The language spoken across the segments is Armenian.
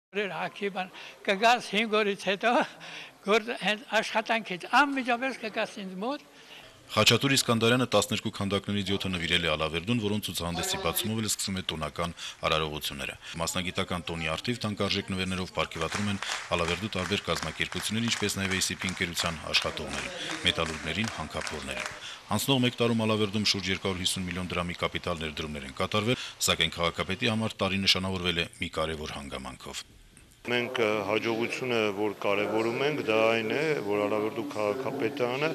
Հակիբան կգաս 5 օրից հետո աշխատանքից անմիջապես կգաս ինձ մոտ։ Խաչատուր Իսկանդարյանը 12 քանդակներից 7-ը նվիրել է Ալավերդուն, որոնց ցուցահանդեսի բացումով էլ սկսում է տոնական արարողությունները։ Մասնագիտական տոնի արդիվ թանկարժեք նվերներով պարգևատրում են Ալավերդու տարբեր կազմակերպություններ, ինչպես նաև ACP ընկերության աշխատողներին, մետալուրգներին, հանքափորներին։ Անցնող մեկ տարում Ալավերդում շուրջ 250 միլիոն դրամի կապիտալ ներդրումներ են կատարվել, սակայն քաղաքապետի համար տարի նշանավորվել է մի կարևոր հանգամանքով։ Մենք հաջողությունը, որ կարևորում ենք, դա այն է, որ Ալավերդու քաղաքապետարանը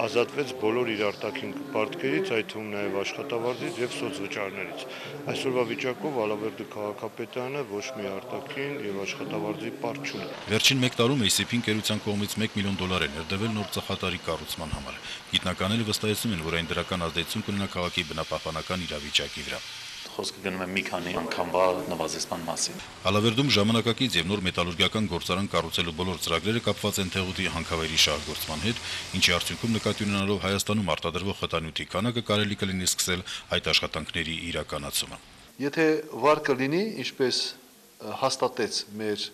ազատվեց բոլոր իր արտաքին պարտքերից, այդ թվում նաև աշխատավարձից եւ սոցվճարներից։ Այսօրվա վիճակով Ալավերդու քաղաքապետարանը ոչ մի արտաքին եւ աշխատավարձի պարտք չունի։ Վերջին մեկ տարում ACP ընկերության կողմից $1 միլիոն է ներդրվել նոր ծխատարի կառուցման համար։ Գիտնականները վստահեցնում են, որ այն դրական ազդեցություն կունենա քաղաքի բնապահպանական իրավիճակի վրա։ Խոսքը գնում է մի քանի անգամվա նվազեցման մասին։ Ալավերդում ժամանակակից եւ նոր մետալուրգիական գործարան կառուցելու բոլոր ծրագրերը կապված են թեղուտի հանքավայրի շահգործման հետ, ինչի արդյունքում նկատի ունենալով Հայաստանում արտադրվող խտանյութի քանակը կարելի կլինի սկսել այդ աշխատանքների իրականացումը։ Եթե վար կլինի, ինչպես հաստատեց մեր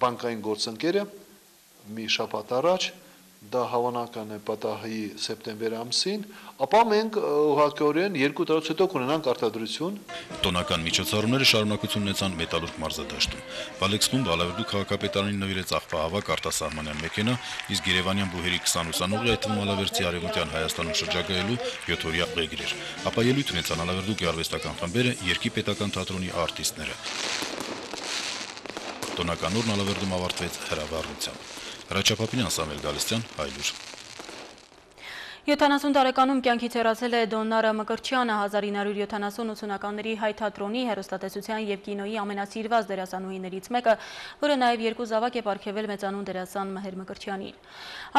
բանկային գործընկերը մի շաբաթ առաջ, դա հավանական է պատահի սեպտեմբեր ամսին, ապա մենք ուղղակիորեն 2 տարուց հետո կունենանք արտադրություն։ Տոնական միջոցառումները շարունակություն ունեցան Մետալուրգ մարզադաշտում։ Վալեքսում Ալավերդու քաղաքապետարանին նվիրեց աղբահավաք արտասահմանյան մեքենա, իսկ Երևանյան բուհերի 20 ուսանողի, այդ թվում Ալավերդի արևմտյան Հայաստանում շրջագայելու 7-օրյա ղեկրեր։ Ապա ելույթ ունեցան Ալավերդու գեղարվեստական խմբերը, Երգի պետական թատրոնի արտիստները։ Տոնական օրն Ալավերդում ավարտվեց հրավառությամբ։ Հրաչապապինյան, Սամվել Գալստյան, Հայլուր։ 70 տարեկանում կյանքից հեռացել է Դոննարա Մկրտչյանը, 1970-80-ականների հայ թատրոնի, հեռուստատեսության և կինոյի ամենասիրված դերասանուհիներից մեկը, որը նաև 2 զավակ է պարգևել մեծանուն դերասան Մհեր Մկրտչյանին։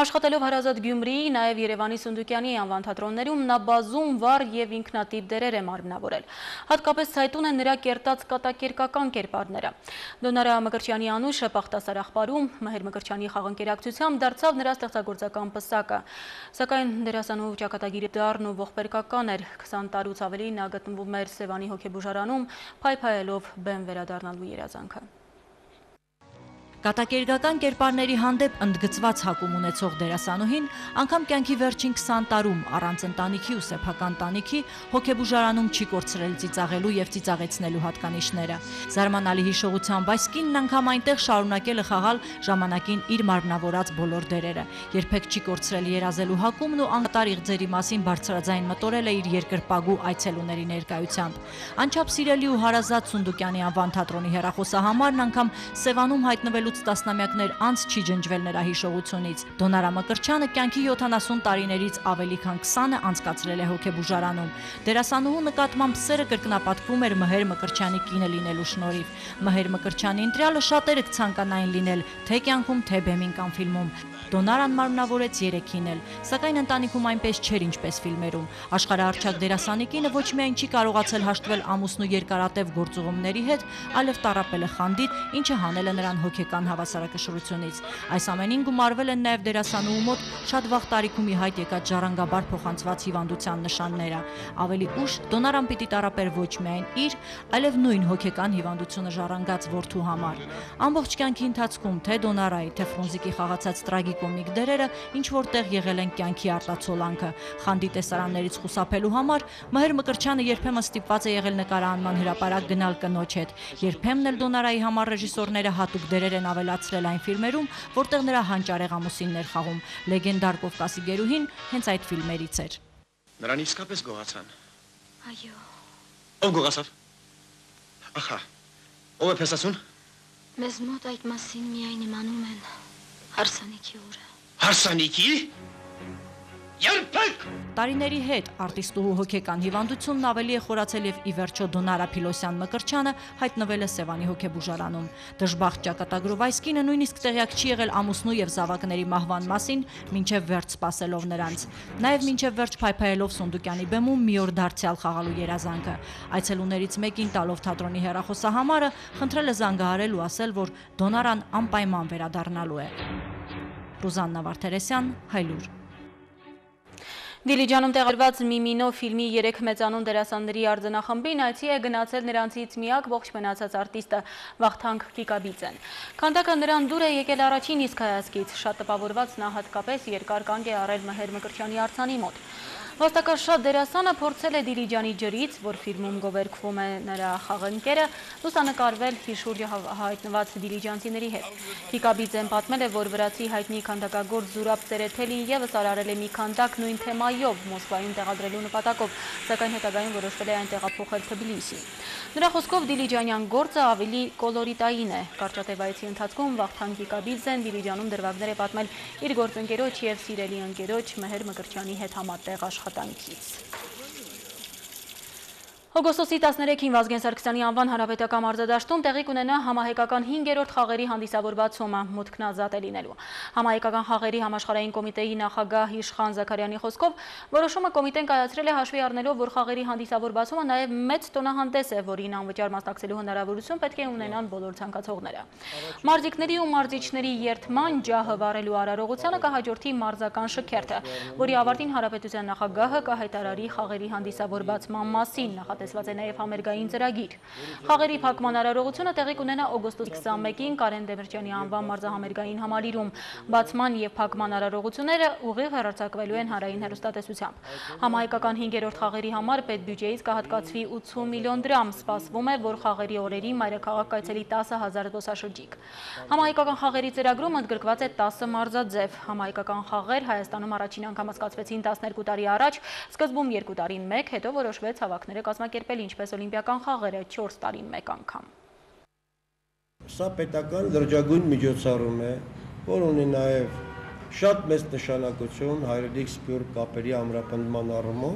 Աշխատելով հարազատ Գյումրիի, նաև Երևանի Սունդուկյանի անվան թատրոններում նա բազում վառ և ինքնատիպ դերեր է մարմնավորել։ Հատկապես ցայտուն են նրա կերտած կատակերգական կերպարները։ Դոննարա Մկրտչյանի անուշը Պաղտասար աղբարում Մհեր Մկրտչյանի խաղընկերակցությամբ դարձավ նրա ստեղծագործական պսակը։ Սակայն դերասանուհու ճակատագիրը դառն ու ողբերգական էր։ 20 տարուց ավելի նա գտնվում էր Սևանի հոգեբուժարանում, փայփայելով բեմ վերադառնալու երազանքը։ Կատակերգական կերպարների հանդեպ ընդգծված հակում ունեցող դերասանուհին անգամ կյանքի վերջին 20 տարում առանց ընտանիքի ու սեփական տանիքի հոգեբուժարանում չի կորցրել ծիծաղելու եւ ծիծաղեցնելու հատկանիշները։ Զարմանալի հիշողությամբ այս կինն անգամ այնտեղ շարունակել է խաղալ ժամանակին իր մարմնավորած բոլոր դերերը։ Երբեք չի կորցրել երազելու հակումն ու անկատար իղձերի մասին բարձրաձայն մտորել է իր երկրպագու այցելուների ներկայությամբ։ Անչափ սիրելի ու հարազատ Սունդուկյանի անվան թատրոնի հեռախոսահամարն անգամ Սևանում հայտնվելու տասնամյակներ անց չի ջնջվել նրա հիշողությունից։ Դոննարա Մկրտչյանը կյանքի 70 տարիներից ավելի քան 20-ը անցկացրել է հոգեբուժարանում։ Դերասանուհու նկատմամբ սերը կրկնապատկվում էր Մհեր Մկրտչյանի կինը լինելու շնորհիվ։ Մհեր Մկրտչյանի ընտրյալը շատերը կցանկանային լինել թե կյանքում, թե բեմին կամ ֆիլմում։ Դոննարան մարմնավորեց 3-ին էլ, սակայն ընտանիքում այնպես չէր, ինչպես ֆիլմերում։ Աշխարհահռչակ դերասանի կինը ոչ միայն չի կարողացել հաշտվել ամուսնու երկարատև գործուղումների հետ, այլև տառապել է խանդիր, ինչը հանել է նրան հոգեկան հավասարակշռությունից։ Այս ամենին գումարվել են նաև դերասանուհու մոտ շատ վաղ տարիքում ի հայտ եկած ժառանգաբար փոխանցված հիվանդության նշանները։ Ավելի ուշ Դոննարան պիտի տառապեր ոչ միայն իր, այլև նույն հոգեկան հիվանդությունը ժառանգած որդու համար։ Ամբողջ կյանքի ընթացքում թե Դոննարայի, թե Ֆրունզիկի խաղացած տրագիկոմիկ դերերը ինչ որտեղ եղել են կյանքի արտացոլանքը։ Խանդի տեսարաններից խուսափելու համար Մհեր Մկրտչյանը երբեմն ստիպված է եղել նկարահանման հրապարակ գնալ կնոջ հետ։ Երբեմն էլ Դոննարայի համար ռեժիսորները հատուկ դերեր են ավելացրել այն ֆիլմերում, որտեղ նրա հանճարեղ ամուսիններ խաղում։ Լեգենդար Կովկասի գերուհին հենց այդ ֆիլմերից էր։ Նրան իսկապես գողացան։ Այո։ Ով գողացավ։ Ախա, ով է փեսացուն։ Մեզ մոտ այդ մասին միայն իմանում են հարսանիքի օրը։ Հարսանիքի։ Երբեք։ Տարիների հետ արտիստուհու հոգեկան հիվանդությունն ավելի է խորացել եւ ի վերջո Դոննարա Փիլոսյան Մկրտչյանը հայտնվել է Սևանի հոգեբուժարանում։ Դժբախտ ճակատագրով այս կինը նույնիսկ տեղյակ չի եղել ամուսնու եւ զավակների մահվան մասին, մինչեւ վերջ սպասելով նրանց։ Նաեւ մինչեւ վերջ փայփայելով Սունդուկյանի բեմում մի օր դարձյալ խաղալու երազանքը։ Այցելուներից մեկին տալով թատրոնի հեռախոսահամարը խնդրել է զանգահարել ու ասել, որ Դոննարան անպայման վերադառնալու է։ Ռուզաննա Վարդերեսյան, Հայլուր։ Դիլիջանում տեղադրված Միմինո ֆիլմի 3 մեծանուն դերասանների արձանախմբին այցի է գնացել նրանցից միակ ողջ մնացած արտիստը Վախթանգ Կիկաբիձեն։ Քանդակը նրան դուր է եկել առաջին իսկ հայացքից, շատ տպավորված նա հատկապես երկար կանգ է առել Մհեր Մկրտչյանի արձանի մոտ։ Վաստակաշատ դերասանը փորձել է Դիլիջանի ջրից, որ ֆիլմում գովերգվում է նրա խաղընկերը, լուսանկարվել հիշուր հայտնված դիլիջանցիների հետ։ Կիկաբիձեն պատմել է, որ վրացի հայտնի քանդակագործ Զուրաբ Ծերեթելին ևս արարել է մի քանդակ նույն թեմայով Մոսկվայում տեղադրելու նպատակով, սակայն հետագայում որոշվել է այն տեղափոխել Թբիլիսի։ Նրա խոսքով դիլիջանյան գործը ավելի կոլորիտային է։ Կարճատև այցի ընթացքում Վախթանգ Կիկաբիձեն Դիլիջանում դրվագներ է պատմել իր գործընկերոջ և սիրելի ընկերոջ Մհեր Մկրտչյանի հետ համատեղ աշխատանքից։ Օգոստոսի 13-ին Վազգեն Սարգսյանի անվան հանրապետական մարզադաշտում տեղի կունենա համահայկական 5-րդ խաղերի հանդիսավոր բացումը, մուտքն ազատ է լինելու։ Համահայկական խաղերի համաշխարհային կոմիտեի նախագահ Իշխան Զաքարյանի խոսքով որոշումը կոմիտեն կայացրել է հաշվի առնելով, որ խաղերի հանդիսավոր բացումը նաև մեծ տոնահանդես է, որին անվճար մասնակցելու հնարավորություն պետք է ունենան բոլոր ցանկացողները։ Մարզիկների ու մարզիչների երթման ջահը վառելու արարողությանը կհաջորդի մարզական շքերթը, որի ավարտին հանրապետության նախագահը կհայտարարի խաղերի հանդիսավոր բացման մասին, տեսված է նաև համերգային ծրագիր։ Խաղերի փակման արարողությունը տեղի կունենա օգոստոսի 21-ին Կարեն Դեմիրճյանի անվան մարզահամերգային համալիրում։ Բացման և փակման արարողությունները ուղիղ հեռարձակվելու են հանրային հեռուստատեսությամբ։ Համահայկական 5-րդ խաղերի համար պետբյուջեից կհատկացվի 80 միլիոն դրամ։ Սպասվում է, որ խաղերի օրերին մայրաքաղաք կայցելի 10,000 զբոսաշրջիկ։ Համահայկական խաղերի ծրագրում ընդգրկված է 10 մարզաձև։ Համահայկական խաղեր Հայաստանում առաջին անգամ անցկացվեցին 12 տարի առաջ, սկզբում 2 տարին մեկ, հետո որոշվեց հավաքները կազմակերպել ինչպես օլիմպիական խաղերը 4 տարին մեկ անգամ։ Սա պետական լրջագույն միջոցառում է, որ ունի նաև շատ մեծ նշանակություն հայրենիք սփյուռք կապերի ամրապնդման առումով։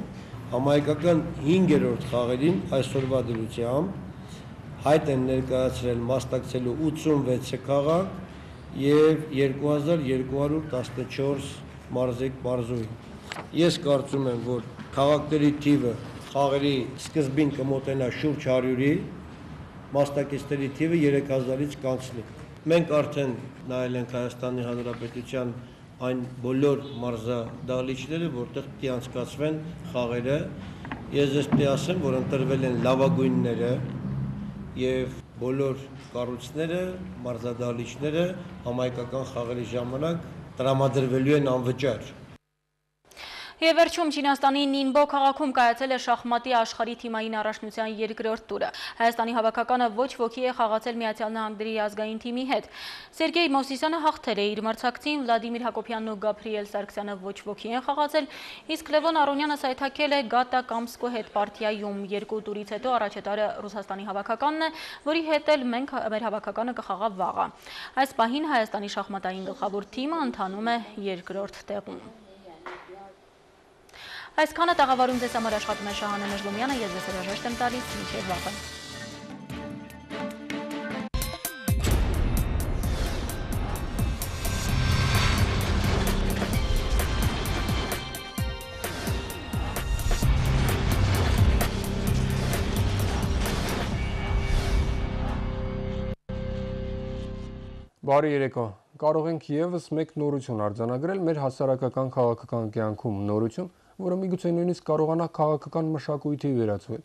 Համահայկական 5-րդ խաղերին այսօրվա դրությամբ հայտ են ներկայացրել մասնակցելու 86 քաղաք և 2214 մարզիկ մարզուհի։ Ես կարծում եմ, որ քաղաքների թիվը խաղերի սկզբին կմոտենա շուրջ 100-ի, մասնակիցների թիվը 3000-ից կանցնի։ Մենք արդեն նայել ենք Հայաստանի Հանրապետության այն բոլոր մարզադահլիճները, որտեղ պիտի անցկացվեն խաղերը։ Ես ձեզ պիտի ասեմ, որ ընտրվել են լավագույնները և բոլոր կառույցները, մարզադահլիճները համահայկական խաղերի ժամանակ տրամադրվելու են անվճար։ Եվ վերջում Չինաստանի Նինբո քաղաքում կայացել է շախմատի աշխարհի թիմային առաջնության 2-րդ տուրը։ Հայաստանի հավաքականը ոչ ոքի է խաղացել Միացյալ Նահանգների ազգային թիմի հետ։ Սերգեյ Մովսիսյանը հաղթել է իր մրցակցին, Վլադիմիր Հակոբյանն ու Գաբրիել Սարգսյանը ոչ ոքի են խաղացել, իսկ Լևոն Արոնյանը սայթաքել է Գատա Կամսկո հետ պարտիայում։ 2 տուրից հետո առաջատարը Ռուսաստանի հավաքականն է, որի հետ էլ մեր հավաքականը կխաղա վաղը։ Այս պահին Հայաստանի շախմատային գլխավոր թիմը ընթանում է 2-րդ տեղում։ Այսքանը տաղավարում ձեզ համար աշխատում է Շահանե Մեժլոմյանը, ես ձեզ հրաժեշտ եմ տալիս, մինչև վաղը։ Բարի երեկո, կարող ենք ևս մեկ նորություն արձանագրել մեր հասարակական քաղաքական կյանքում, նորություն, որը միգուցե նույնիսկ կարողանա քաղաքական մշակույթի վերածվել։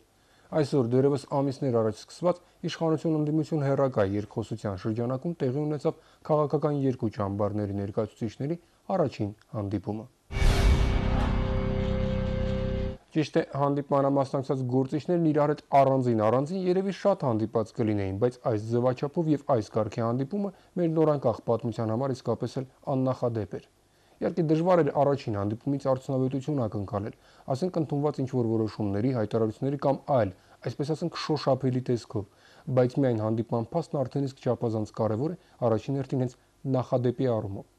Այսօր դեռևս ամիսներ առաջ սկսված իշխանություն ընդդիմություն հեռակա երկխոսության շրջանակում տեղի ունեցավ քաղաքական երկու ճամբարների ներկայացուցիչների առաջին հանդիպումը։ Ճիշտ է, հանդիպմանը մասնակցած գործիչներն իրար հետ առանձին երևի շատ հանդիպած կլինեին, բայց այս ձևաչափով եւ այս կարգի հանդիպումը մեր նորանկախ պատմության համար իսկապես էլ աննախադեպ էր։ Իհարկե դժվար էր առաջին հանդիպումից արդյունավետություն ակնկալել, ասենք ընդունված ինչ-որ որոշումների, հայտարարությունների կամ այլ, այսպես ասենք շոշափելի տեսքով, բայց միայն հանդիպման փաստն արդեն իսկ չափազանց կարևոր է առաջին հերթին հենց նախադեպի առումով։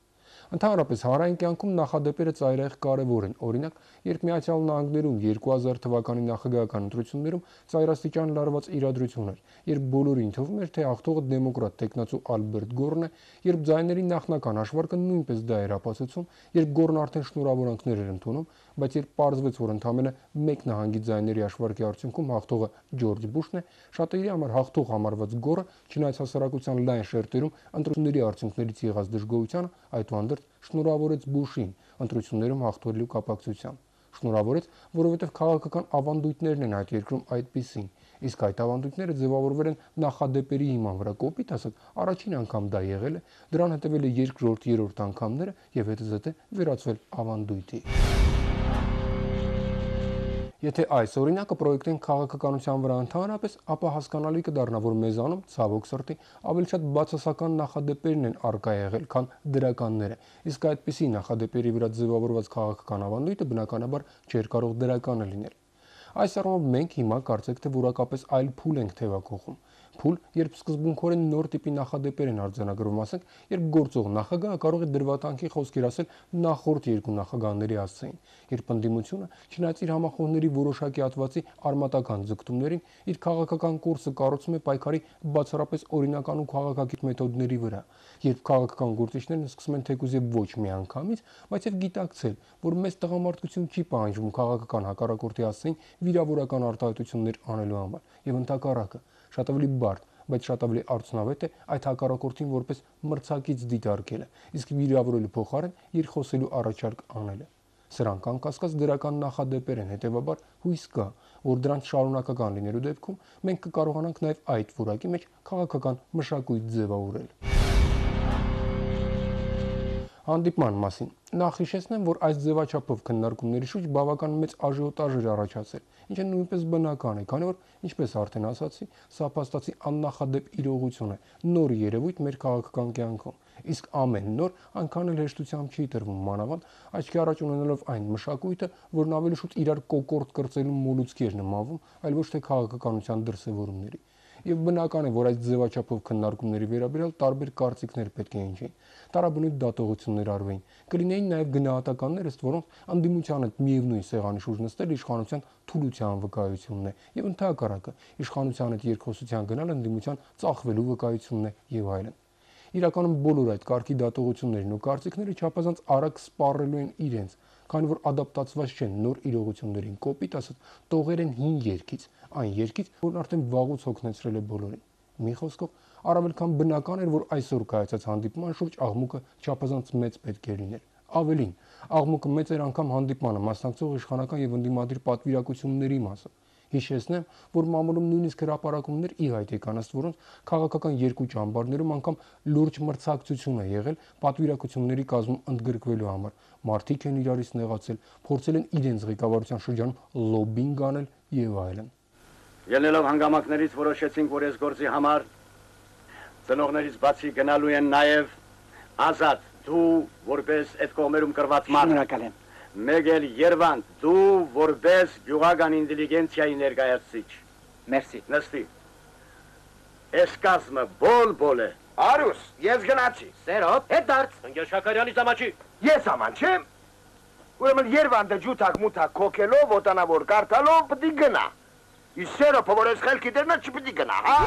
Ընդհանրապես հանրային կյանքում նախադեպերը ծայրահեղ կարևոր են։ Օրինակ, երբ Միացյալ Նահանգներում 2000 թվականի նախագահական ընտրություններում ծայրաստիճան լարված իրադրություն էր, երբ բոլորին թվում էր, թե հաղթողը դեմոկրատ տեխնացու Ալբերտ Գորն է, երբ ձայների նախնական հաշվարկը նույնպես դա էր ապացուցում, երբ Գորն արդեն շնորհավորանքներ էր ընդունում, բայց երբ պարզվեց, որ ընդամենը մեկ նահանգի ձայների հաշվարկի արդյունքում հաղթողը Ջորջ Բուշն է, շատերի համար հաղթող համարված Գորը, չնայած հասարակության լայն շերտերում ընտրությունների արդյունքներից եղած դժգոհությանը, այդուհանդերձ շնորհավորեց Բուշին ընտրություններում հաղթելու կապակցությամբ։ Շնորհավորեց, որովհետև քաղաքական ավանդույթներն են այդ երկրում այդպիսին, իսկ այդ ավանդույթները ձևավորվել են նախադեպերի հիման վրա, կոպիտ ասած, առաջին անգամ դա եղել է, դրան հետևել է երկրորդ, երրորդ անգամները եւ հետզհետե վերածվել ավանդույթի։ Եթե այս օրինակը պրոյեկտեն քաղաքականության վրա ընդհանրապես, ապա հասկանալի կդառնա, որ մեզանում, ցավոք սրտի, ավելի շատ բացասական նախադեպերն են առկա եղել, քան դրականները։ Իսկ այդպիսի նախադեպերի վրա ձևավորված քաղաքական ավանդույթը բնականաբար չէր կարող դրականը լինել։ Այս առումով մենք հիմա կարծեք թե որակապես այլ փուլ ենք թևակողում։ Փուլ, երբ սկզբունքորեն նոր տիպի նախադեպեր են արձանագրվում, ասենք, երբ գործող նախագահը կարող է դրվատանքի խոսքեր ասել նախորդ երկու նախագահների հասցեին, երբ ընդդիմությունը, չնայած իր համախոհների որոշակի հատվածի արմատական ձգտումներին, իր քաղաքական կուրսը կառուցում է պայքարի բացառապես օրինական ու քաղաքակիրթ մեթոդների վրա, երբ քաղաքական գործիչներն սկսում են թեկուզ եւ ոչ միանգամից, բայց եւ գիտակցել, որ մեծ տղամարդկություն չի պահանջվում քաղաքական հակառակորդի հասցեին վիրավորական արտահայտություններ անելու համար, եւ ընդհակառակը շատ ավելի բարդ, բայց շատ ավելի արդյունավետ է այդ հակառակորդին որպես մրցակից դիտարկելը, իսկ վիրավորելու փոխարեն երկխոսելու առաջարկ անելը։ Սրանք անկասկած դրական նախադեպեր են, հետևաբար հույս կա, որ դրանց շարունակական լինելու դեպքում մենք կկարողանանք նաև այդ որակի մեջ քաղաքական մշակույթ ձևավորել։ Հանդիպման մասին նախ հիշեցնեմ, որ այս ձևաչափով քննարկումների շուրջ բավական մեծ աժիոտաժ էր առաջացել, ինչը նույնպես բնական է, քանի որ, ինչպես արդեն ասացի, սա փաստացի աննախադեպ իրողություն է, նոր երևույթ մեր քաղաքական կյանքում, իսկ ամեն նոր այնքան էլ հեշտությամբ չի տրվում, մանավանդ աչքի առաջ ունենալով այն մշակույթը, որն ավելի շուտ իրար կոկորդ կրծելու մոլուցքի էր նմանվում, այլ ոչ թե քաղաքականության դրսևորումների։ Եվ բնական է, որ այս ձևաչափով քննարկումների վերաբերյալ տարբեր կարծիքներ պետք է հնչեին, տարաբնույթ դատողություններ արվեին, կլինեին նաև գնահատականներ, ըստ որոնց ընդդիմությանը միևնույն սեղանի շուրջ նստել իշխանության թուլության վկայությունն է, եւ ընդհակառակը իշխանության հետ երկխոսության գնալ ընդդիմության ծախվելու վկայությունն է եւ այլն։ Իրականում բոլոր այդ կարգի դատողություններն ու կարծիքները չափազանց արագ սպառելու են իրենց, քանի որ ադապտացված չեն նոր իրողություններին, կոպիտ ասած, տողեր են հին երգից, այն երգից, որն արդեն վաղուց հոգնեցրել է բոլորին։ Մի խոսքով, առավել քան բնական էր, որ այսօր կայացած հանդիպման շուրջ աղմուկը չափազանց մեծ պետք է լիներ։ Ավելին, աղմուկը մեծ էր անգամ հանդիպմանը մասնակցող իշխանական եւ ընդդիմադիր պատվիրակությունների մասը։ Հիշեցնեմ, որ մամուլում նույնիսկ հրապարակումներ ի հայտ եկան, ըստ որոնց քաղաքական երկու ճամբարներում անգամ լուրջ մրցակցություն է եղել պատվիրակությունների կազմում ընդգրկվելու համար։ Մարդիկ են իրարից նեղացել, փորձել են իրենց ղեկավարության շրջանում լոբբինգ անել եւ այլն։ Ելնելով հանգամանքներից որոշեցինք, որ այս գործի համար ծնողներից բացի գնալու են նաեւ Ազատ, դու որպես այդ կողմերում կրված մարդ։ Շնորհակալ եմ։ Մեկ էլ Երվանդ, դու որպես գյուղական ինտելիգենցիայի ներկայացուցիչ։ Մերսի։ Նստի։ Այս կազմը բոլ է։ Արուս, ես գնացի։ Սերոտ, հետ դարձ։ Ընկեր Շաքարյանի զամաչի։ Ես ամանչեմ։ Ուրեմն Երվանդը ջութակ մութակ քոքելով, ոտանավոր կարդալով պիտի գնա։ Իսկ Սերոպը որ ես խելքի դերնա չպիտի գնա, հա։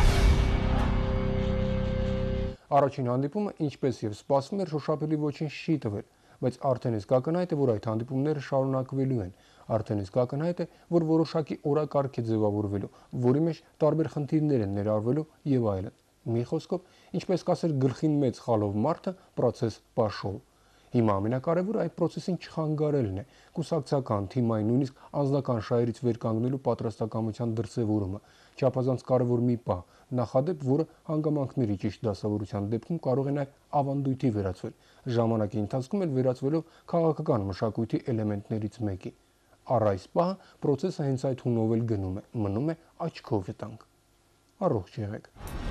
Առաջին հանդիպումը, ինչպես եւ սպասվում էր, շոշափելի ոչինչ չի տվել, բայց արդեն իսկ ակնհայտ է, որ այդ հանդիպումները շարունակվելու են։ Արդեն իսկ ակնհայտ է, որ որոշակի օրակարգ է ձևավորվելու, որի մեջ տարբեր խնդիրներ են ներառվելու եւ այլն։ Մի խոսքով, ինչպես կասեր գլխին մեծ խալով մարդը, process պաշով։ Հիմա ամենակարևորը այդ process-ին չխանգարելն է, կուսակցական, թիմային, նույնիսկ անձնական շահերից վերկանգնելու պատրաստակամության դրսևորումը, չափազանց կարևոր մի պահ, նախադեպ, որը հանգամանքների ճիշտ դասավորության դեպքում կարող է նաև ավանդույթի վերածվել, ժամանակի ընթացքում էլ վերածվելով քաղաքական մշակույթի էլեմենտներից մեկի։ Առ այս պահը process-ը հենց այդ հունով էլ գնում է, մնում է աչքով վտանգ։ Առողջ եղեք։